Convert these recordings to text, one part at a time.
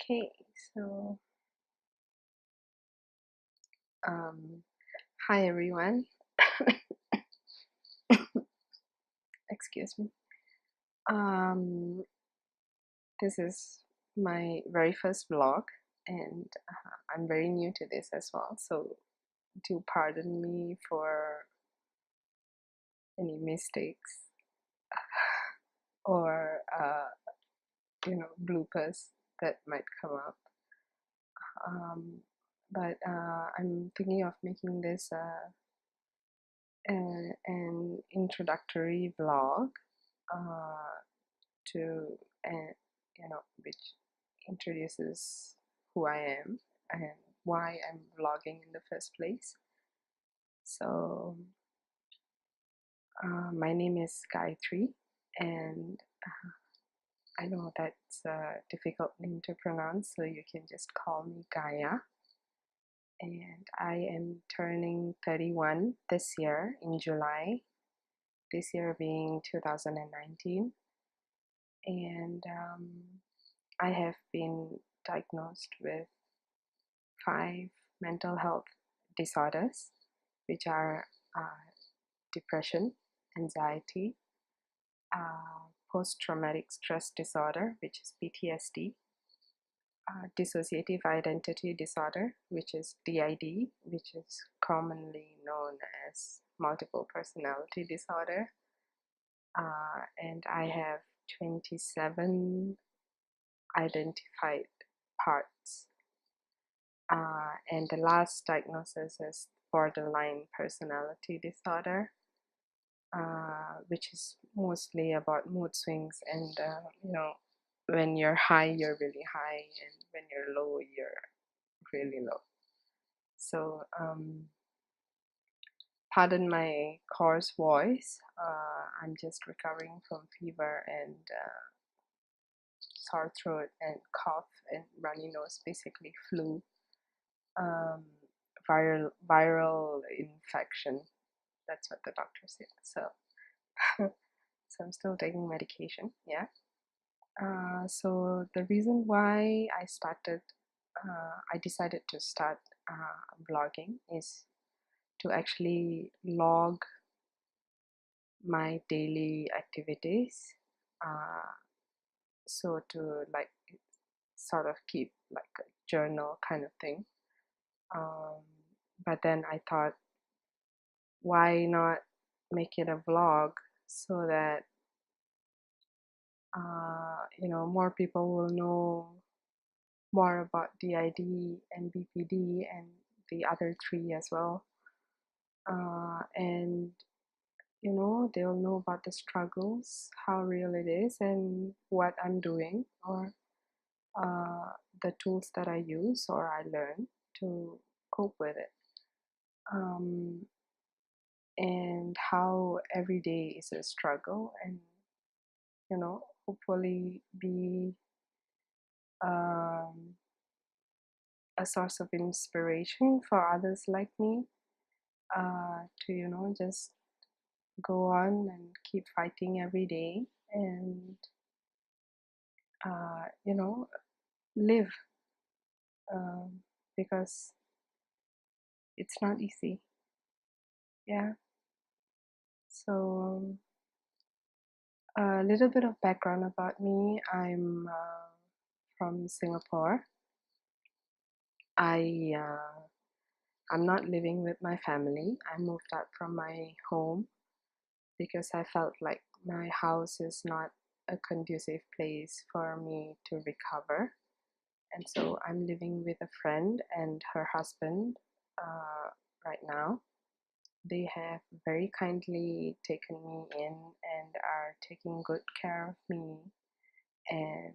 Okay, so um, hi everyone. Excuse me. Um, this is my very first vlog, and I'm very new to this as well. So do pardon me for any mistakes or bloopers that might come up. Um, but I'm thinking of making this an introductory vlog uh, to which introduces who I am and why I'm vlogging in the first place. So my name is Gayatri, and I know that's a difficult name to pronounce, so you can just call me Gaia. And I am turning 31 this year in July, this year being 2019. And I have been diagnosed with 5 mental health disorders, which are depression, anxiety, post-traumatic stress disorder, which is PTSD, dissociative identity disorder, which is DID, which is commonly known as multiple personality disorder, and I have 27 identified parts. And the last diagnosis is borderline personality disorder, which is mostly about mood swings and when you're high you're really high, and when you're low you're really low. So pardon my coarse voice. I'm just recovering from fever and sore throat and cough and runny nose, basically flu, um, viral infection. That's what the doctor said. So so I'm still taking medication. Yeah. So the reason why I decided to start blogging is to actually log my daily activities. So to like sort of keep like a journal kind of thing. Um, but then I thought, why not make it a vlog so that more people will know more about DID and BPD and the other 3 as well. And they'll know about the struggles, how real it is, and what I'm doing, or the tools that I use or I learn to cope with it. And how every day is a struggle, and hopefully be a source of inspiration for others like me, to just go on and keep fighting every day, and live, because it's not easy. Yeah. So a little bit of background about me. I'm from Singapore. I'm not living with my family. I moved out from my home because I felt like my house is not a conducive place for me to recover. And so I'm living with a friend and her husband right now. They have very kindly taken me in and are taking good care of me and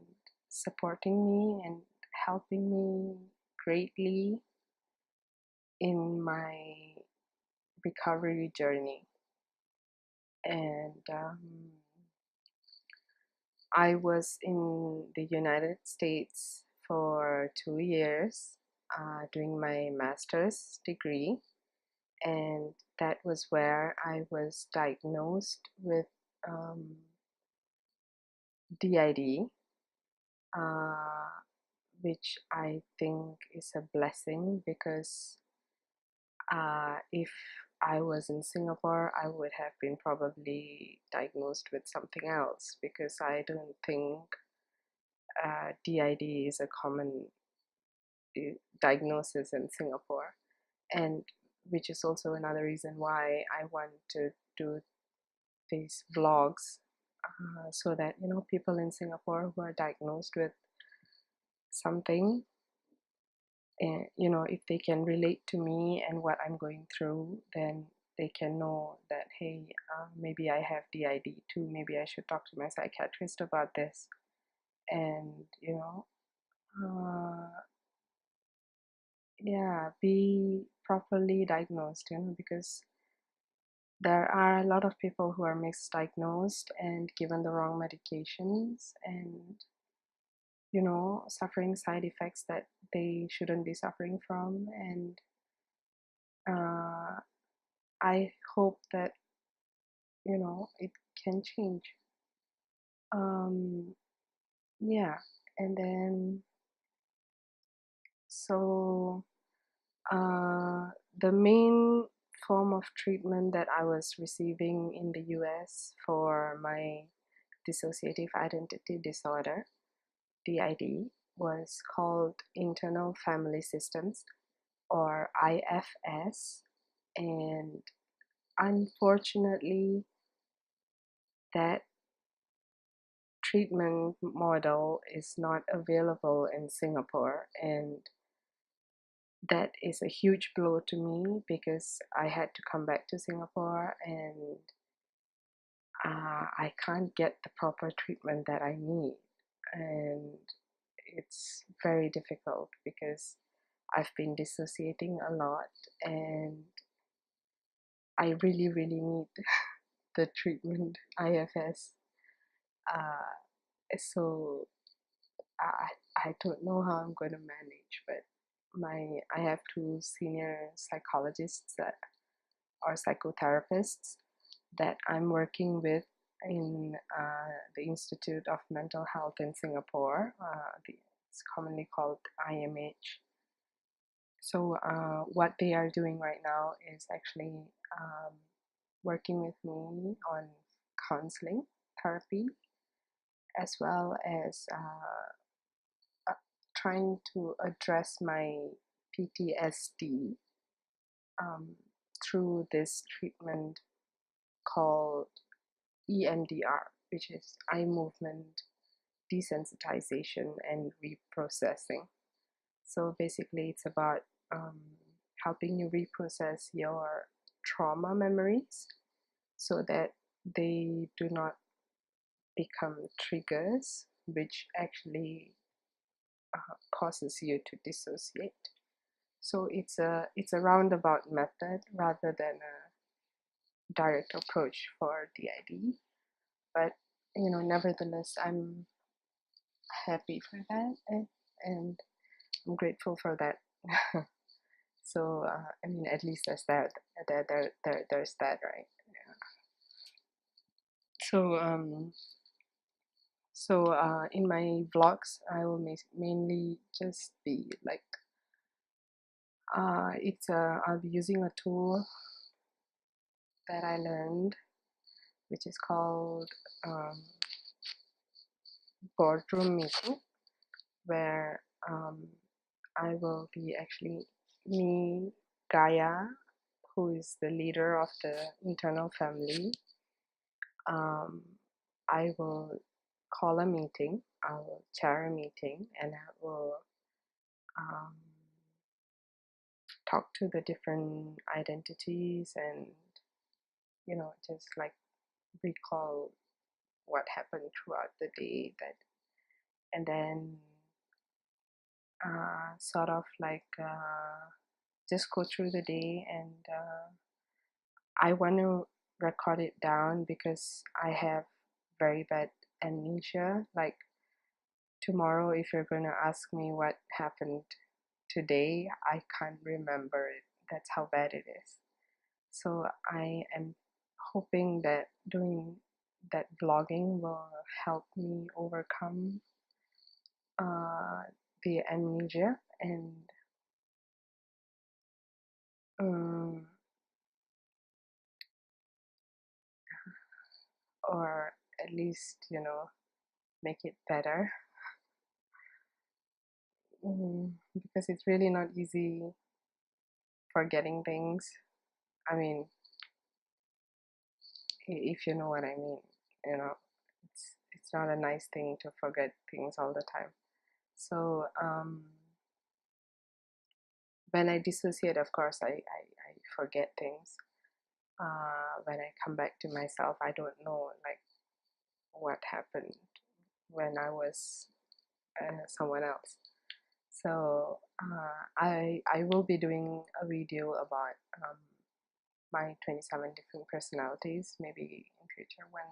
supporting me and helping me greatly in my recovery journey. And I was in the United States for 2 years doing my master's degree, and that was where I was diagnosed with DID, which I think is a blessing because if I was in Singapore, I would have been probably diagnosed with something else because I don't think DID is a common diagnosis in Singapore, and which is also another reason why I want to do these vlogs so that people in Singapore who are diagnosed with something, and if they can relate to me and what I'm going through, then they can know that hey, maybe I have DID too. Maybe I should talk to my psychiatrist about this, and uh, yeah, be properly diagnosed. Because there are a lot of people who are misdiagnosed and given the wrong medications, and suffering side effects that they shouldn't be suffering from. And I hope that it can change. um yeah, and then so the main form of treatment that I was receiving in the US for my dissociative identity disorder, DID, was called internal family systems, or IFS. And unfortunately, that treatment model is not available in Singapore, and that is a huge blow to me because I had to come back to Singapore, and I can't get the proper treatment that I need. And it's very difficult because I've been dissociating a lot, and I really, really need the treatment, IFS. Uh, so I don't know how I'm going to manage, but I have two senior psychologists that are psychotherapists that I'm working with in the Institute of Mental Health in Singapore. It's commonly called IMH. So what they are doing right now is actually um, working with me on counseling therapy, as well as trying to address my PTSD through this treatment called EMDR, which is eye movement desensitization and reprocessing. So basically, it's about helping you reprocess your trauma memories so that they do not become triggers, which actually causes you to dissociate. So it's a roundabout method rather than a direct approach for DID. But nevertheless, I'm happy for that, and I'm grateful for that. So I mean, at least there's that, right? Yeah. So in my vlogs, I will mainly just be like I'll be using a tool that I learned, which is called boardroom meeting, where I will be actually me, Gaia, who is the leader of the internal family. I will call a meeting, I will chair a meeting, and I will um, talk to the different identities and, just like recall what happened throughout the day, and then sort of like just go through the day, and I want to record it down because I have very bad amnesia. Like tomorrow, if you're going to ask me what happened today, I can't remember it. That's how bad it is. So I am hoping that doing that vlogging will help me overcome the amnesia, and um, or at least, make it better. Because it's really not easy forgetting things. I mean, if you know what I mean, you know, it's not a nice thing to forget things all the time. So when I dissociate, of course, I forget things. When I come back to myself, I don't know like what happened when I was someone else. So I will be doing a video about my 27 different personalities, maybe in future, when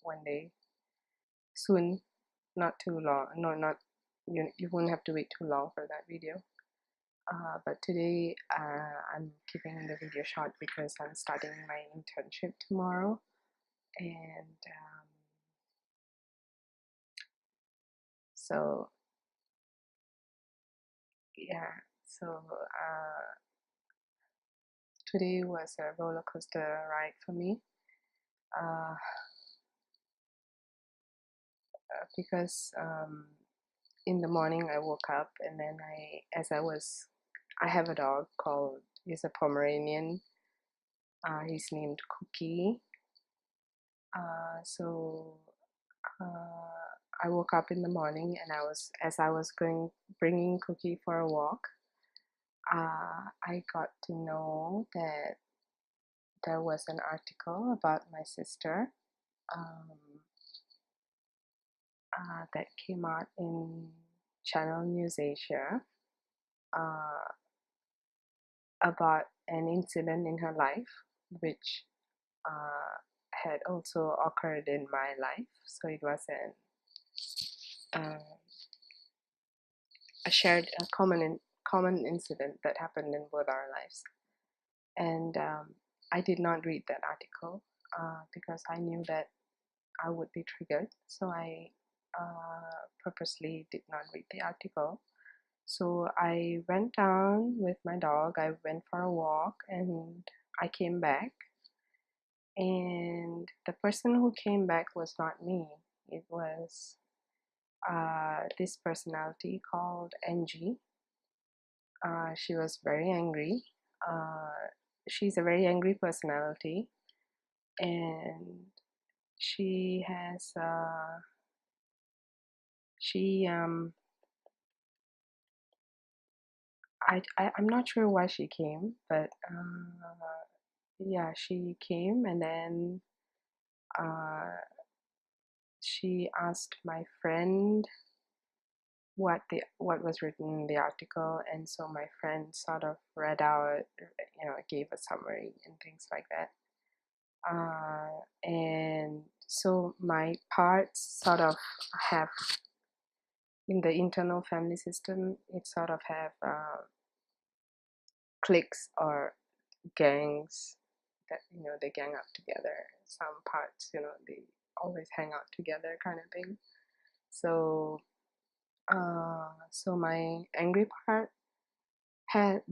one day soon, not too long. No, not you won't have to wait too long for that video. But today I'm keeping the video short because I'm starting my internship tomorrow, and so yeah, so today was a roller coaster ride for me, uh, because in the morning I woke up, and then I have a dog called, he's a Pomeranian. He's named Cookie. So I woke up in the morning, and as I was bringing Cookie for a walk, I got to know that there was an article about my sister, um, that came out in Channel News Asia, uh, about an incident in her life, which had also occurred in my life. So it was uh, a common incident that happened in both our lives. And I did not read that article because I knew that I would be triggered. So I purposely did not read the article. So I went down with my dog. I went for a walk, and I came back. And the person who came back was not me. It was this personality called Angie. She was very angry. She's a very angry personality, and she has she I'm not sure why she came, but yeah, she came, and then uh, she asked my friend what was written in the article, and so my friend sort of read out, gave a summary and things like that. And so my parts sort of have, in the internal family system, it sort of have cliques or gangs that, they gang up together. Some parts, they always hang out together, kind of thing. So so my angry part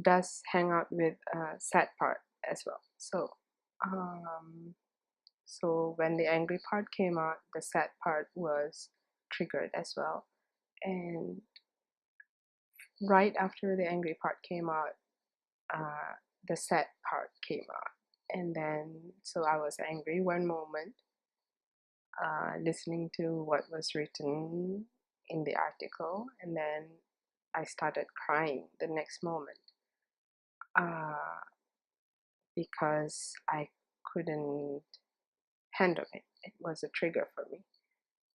does hang out with sad part as well. So when the angry part came out, the sad part was triggered as well. And right after the angry part came out, the sad part came out. And then, so I was angry one moment, listening to what was written in the article, and then I started crying the next moment, uh, because I couldn't handle it. It was a trigger for me.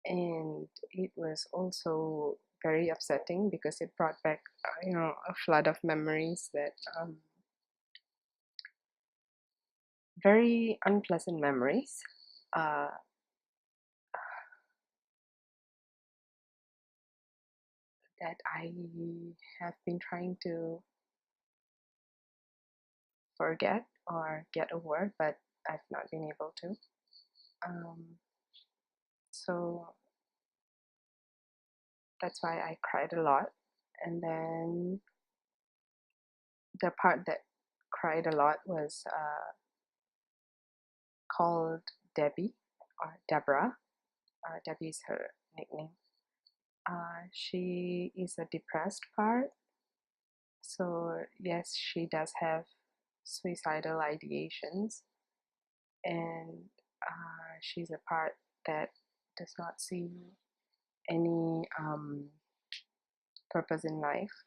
And it was also very upsetting because it brought back, a flood of memories that, very unpleasant memories. Uh, that I have been trying to forget or get over, but I've not been able to. So that's why I cried a lot. And then the part that cried a lot was called Debbie or Deborah. Debbie is her nickname. She is a depressed part. So, yes, she does have suicidal ideations, and she's a part that does not see any purpose in life,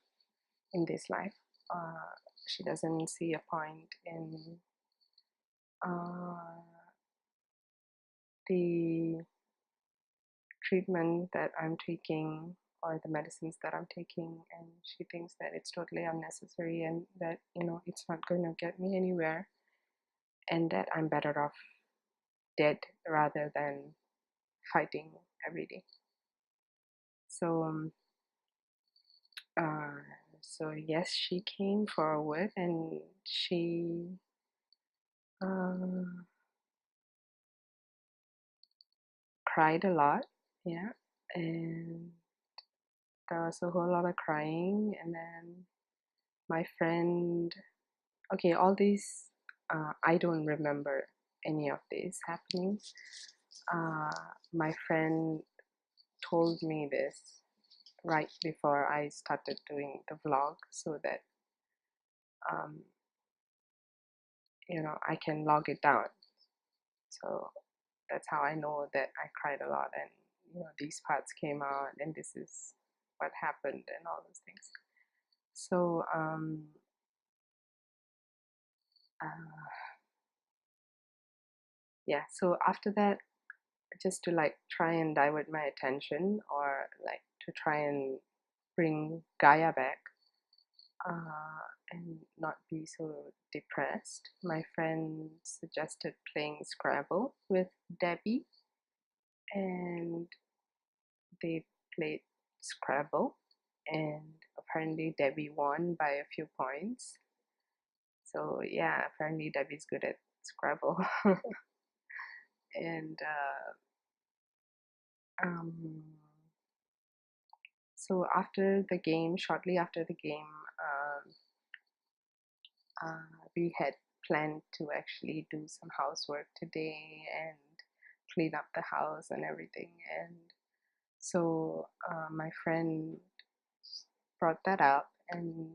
in this life. She doesn't see a point in the treatment that I'm taking or the medicines that I'm taking, and she thinks that it's totally unnecessary and that, it's not going to get me anywhere, and that I'm better off dead rather than fighting every day. So, uh, so yes, she came forward and she uh, cried a lot, yeah, and there was a whole lot of crying, and then my friend, okay, all these, I don't remember any of this happening. My friend told me this right before I started doing the vlog so that um, I can log it down. So that's how I know that I cried a lot and these parts came out and this is what happened and all those things. So uh, yeah, so after that, just to like try and divert my attention or like to try and bring Gaia back, and not be so depressed, my friend suggested playing Scrabble with Debbie, and they played Scrabble, and apparently Debbie won by a few points. So yeah, apparently Debbie's good at Scrabble. And um, so after the game, shortly after the game, we had planned to actually do some housework today and clean up the house and everything. And so my friend brought that up and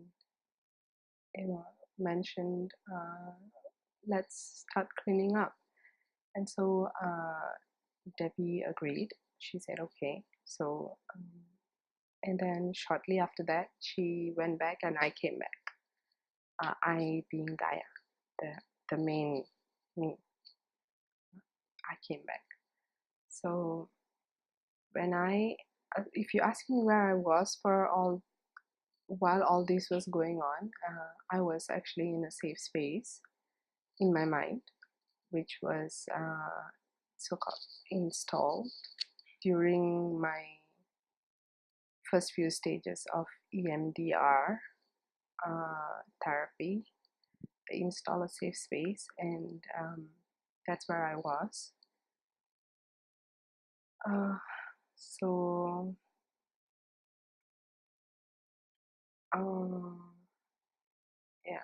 mentioned, let's start cleaning up. And so Debbie agreed. She said okay. So and then shortly after that, she went back and I came back. I being Gaia, the main me, I came back. So when if you ask me where I was for all while all this was going on, I was actually in a safe space in my mind, which was so-called installed during my first few stages of EMDR therapy. They install a safe space, and that's where I was. So yeah,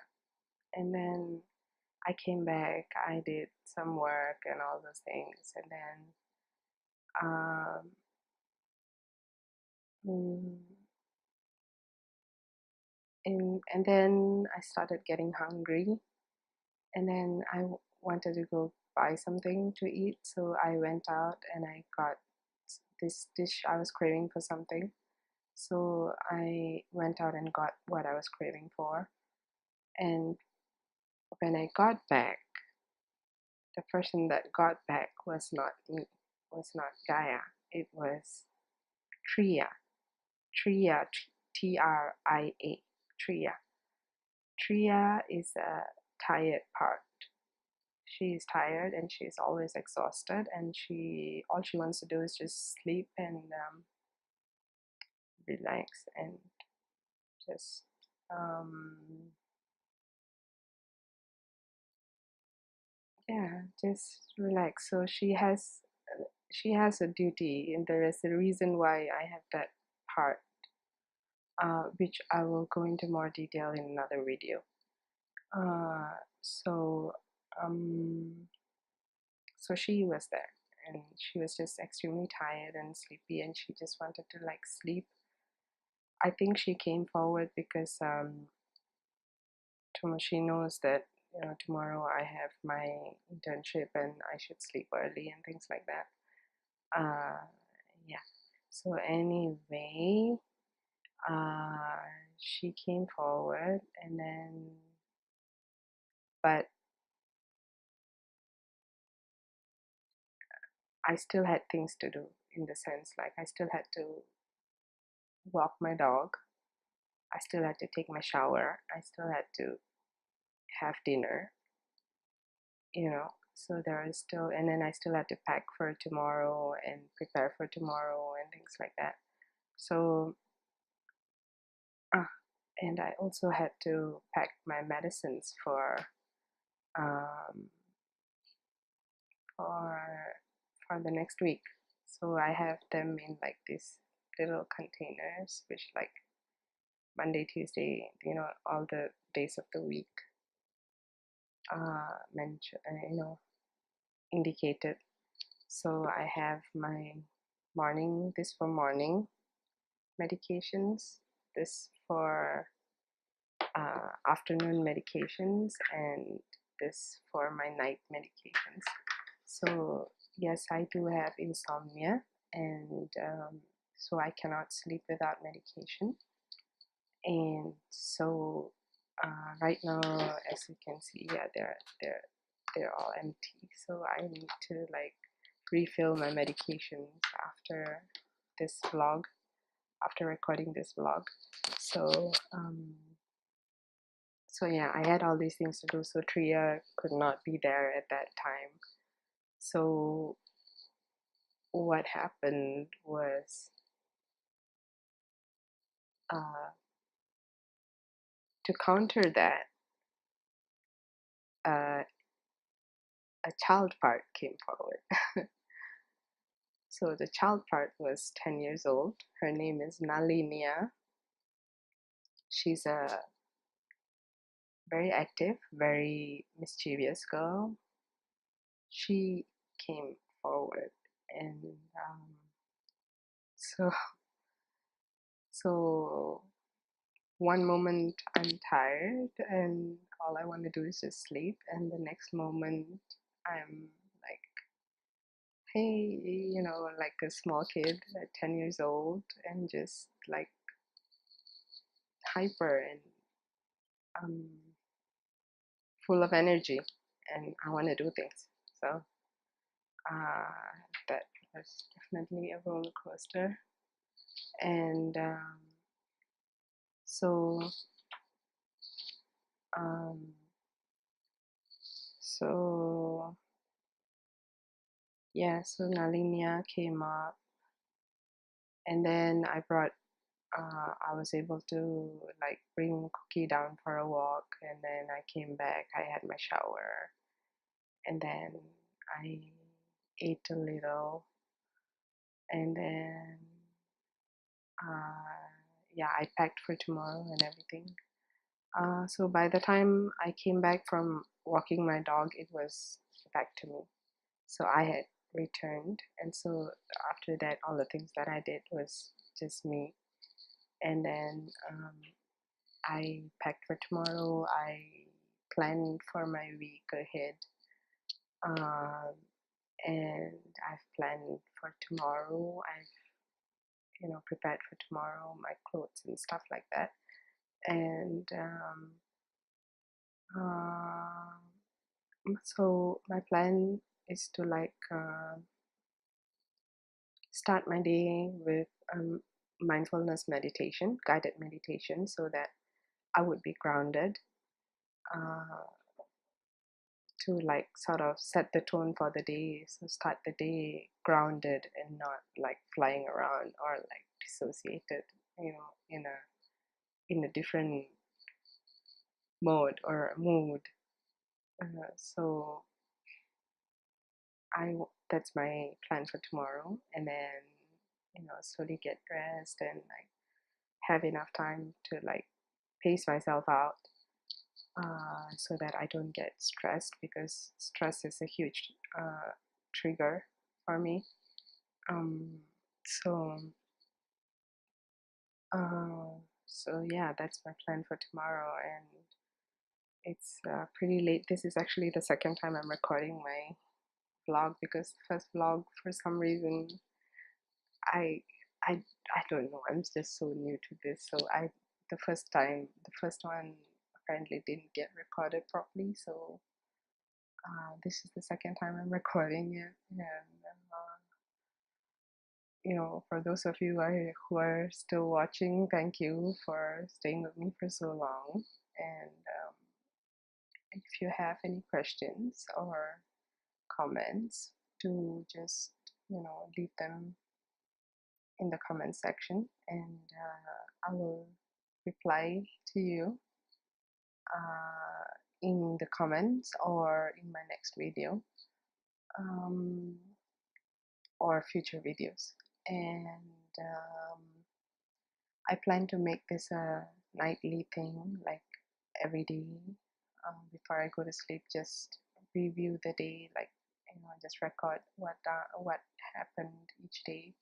and then I came back, I did some work and all those things, and then mm, and then I started getting hungry, and then I wanted to go buy something to eat, so I went out and I got this dish. I was craving for something, so I went out and got what I was craving for. And when I got back, the person that got back was not me, was not Gaia. It was Tria. Tria, Tria. Tria. Tria is a tired part. She is tired and she's always exhausted, and she all she wants to do is just sleep and relax and just yeah, just relax. So she has a duty, and there is a reason why I have that part which I will go into more detail in another video. Uh, so, um, so she was there, and she was just extremely tired and sleepy, and she just wanted to like sleep. I think she came forward because she knows that tomorrow I have my internship and I should sleep early and things like that. Yeah. So anyway, uh, she came forward, and then, but I still had things to do, in the sense like I still had to walk my dog. I still had to take my shower. I still had to have dinner, So there is still, and then I still had to pack for tomorrow and prepare for tomorrow and things like that. So, uh, and I also had to pack my medicines um, for for the next week. So I have them in like these little containers, which like Monday, Tuesday, all the days of the week, mention, indicated. So I have my this for morning medications, this for afternoon medications, and this for my night medications. So yes, I do have insomnia, and so I cannot sleep without medication. And so right now, as you can see, yeah, they're all empty. So I need to like refill my medications after this vlog, after recording this vlog. So so yeah, I had all these things to do. So Tria could not be there at that time. So what happened was, uh, to counter that, uh, a child part came forward. So the child part was 10 years old. Her name is Nalinia. She's a very active, very mischievous girl. She came forward, and so so one moment I'm tired and all I want to do is just sleep, and the next moment I'm like, hey, like a small kid at 10 years old, and just like hyper and um, full of energy, and I want to do things. So that was definitely a roller coaster. And so um, so yeah, so Nalinia came up, and then I was able to like bring Cookie down for a walk, and then I came back. I had my shower, and then I ate a little, and then yeah, I packed for tomorrow and everything. So by the time I came back from walking my dog, it was back to me. So I had returned, and so after that, all the things that I did was just me. And then I packed for tomorrow. I planned for my week ahead, um, and I've planned for tomorrow. I've prepared for tomorrow, my clothes and stuff like that. And so my plan is to like start my day with mindfulness meditation, guided meditation, so that I would be grounded, uh, to like sort of set the tone for the day. So start the day grounded and not like flying around or like dissociated, in a different mode or mood. So that's my plan for tomorrow, and then slowly get dressed and like have enough time to like pace myself out, so that I don't get stressed, because stress is a huge trigger for me. Um, so, so yeah, that's my plan for tomorrow, and it's pretty late. This is actually the second time I'm recording my vlog, because the first vlog, for some reason, I I I don't know. I'm just so new to this. So the first one apparently didn't get recorded properly. So this is the second time I'm recording it, and for those of you who are still watching, thank you for staying with me for so long. And if you have any questions or comments, do just leave them in the comment section, and I will reply to you in the comments or in my next video, um, or future videos. And I plan to make this a nightly thing, like every day before I go to sleep. Just review the day, like just record what happened each day,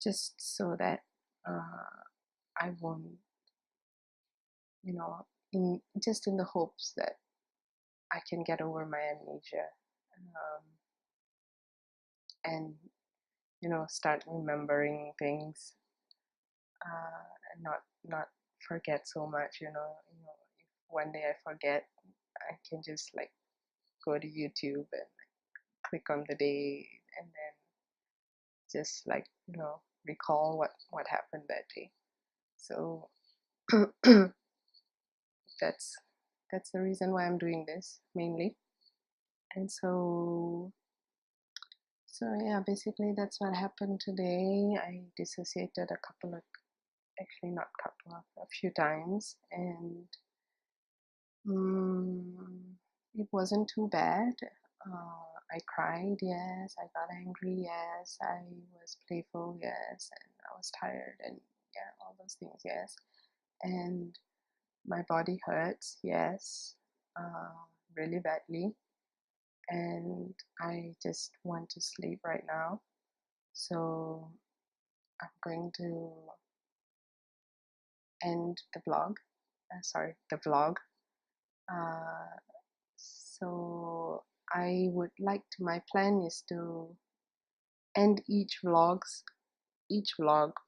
just so that I won't, in the hopes that I can get over my amnesia, and start remembering things, and not forget so much. If one day I forget, I can just like go to YouTube and click on the day, and then just like recall what happened that day. So that's the reason why I'm doing this mainly. And so yeah, basically that's what happened today. I dissociated actually not a few times, and it wasn't too bad. I cried, yes. I got angry, yes. I was playful, yes. And I was tired, and yeah, all those things, yes. And my body hurts, yes, really badly. And I just want to sleep right now. So I'm going to end the vlog. The vlog. So my plan is to end each vlog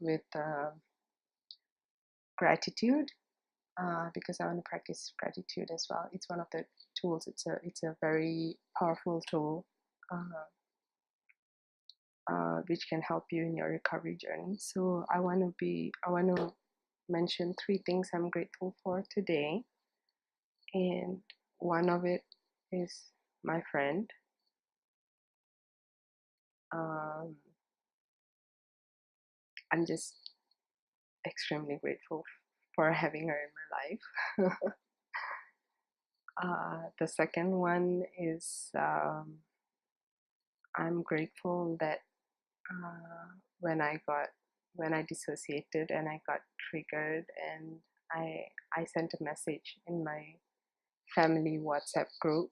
with gratitude, because I want to practice gratitude as well. It's one of the tools. It's a very powerful tool, which can help you in your recovery journey. So I want to mention 3 things I'm grateful for today, and one of it is my friend. I'm just extremely grateful for having her in my life. The second one is, I'm grateful that when I dissociated and I got triggered, and I sent a message in my family WhatsApp group.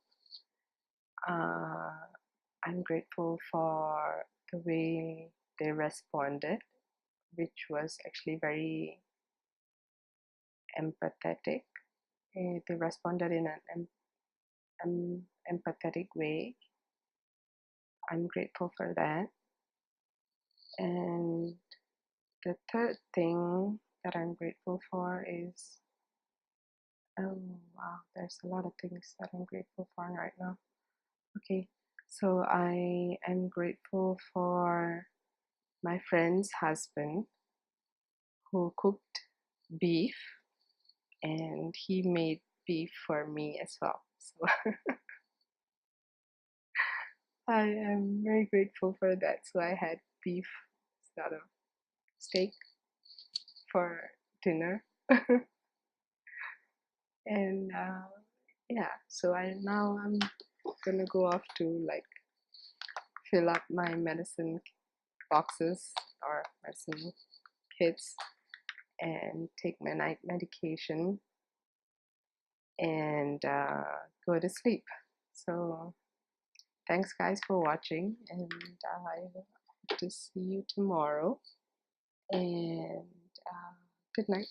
I'm grateful for the way they responded, which was actually very empathetic. They responded in an empathetic way. I'm grateful for that. And the third thing that I'm grateful for is, oh wow, there's a lot of things that I'm grateful for right now. Okay, so I am grateful for my friend's husband, who cooked beef, and he made beef for me as well. So I am very grateful for that. So I had beef instead of steak for dinner. And yeah, so I'm gonna go off to like fill up my medicine boxes or medicine kits, and take my night medication and go to sleep. So thanks guys for watching, and I hope to see you tomorrow, and good night.